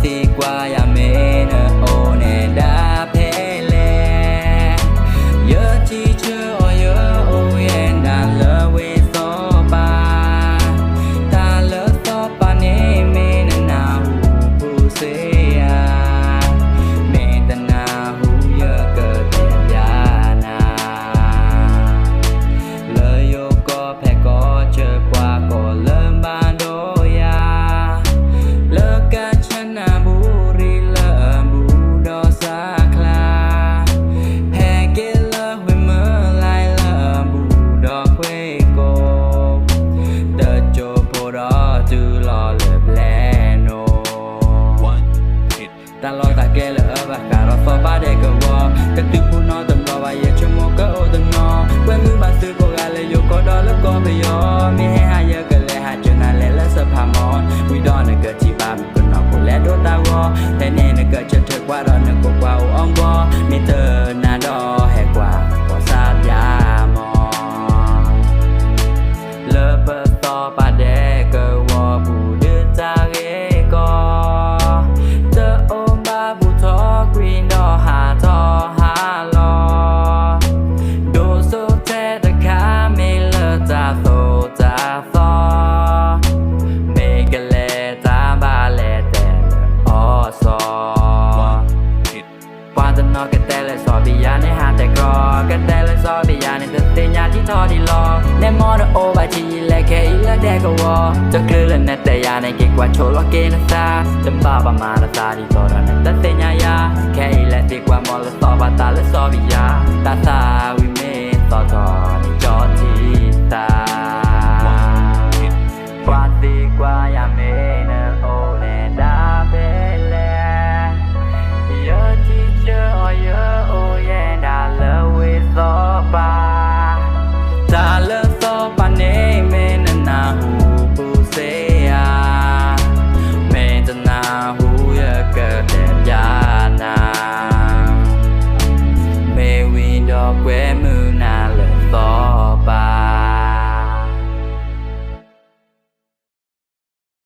si qua ya me na o ne da phe le yo chi chu o yo o yen da lo we so pa ta lo so pa ne me na hu se ya me ta na hu yo ke ya na lo yo ko phe ko che qua ko lo ba do ya lo ka chana bu ri lo bu do sa kla phe ke lo we mo lai lo bu do kwe ko de jo po do tu lo le plano one hit ta lo ta ke lo ba ka ro so ba de ko wo ka tu pu no dum lo ba ye chu mo ka o dum no we mu ba su ko ga le yo ko do lo ko be yo mi he ha ye ka le ha chu na le la sa pha mon we don't na ka chi ba mi ko no ko le do ta wo te ne na ka che the kwa ro na ko kwa o ong bo mi te na do he kwa ko sa ya mo le pa to pa de ko wo bu de ta ge ko te o ba bu to green do ha to ha lo do so te the ka me le ta so ta so me ke le ta ba le te o so qua tân nó cái tê lại so bị giá này hà tê cò cái tê lại so bị giá này từ tiền nhà chỉ thò đi lo nên mò nó ô bài chỉ lại cái ý là đe cầu wo cho cứ lần này tê giá này kết quả chỗ lo kia nó xa chấm ba ba mà nó xa đi rồi này tất tiền nhà ya cái ý là tiền qua mò là so ba ta là so bị giá ta xa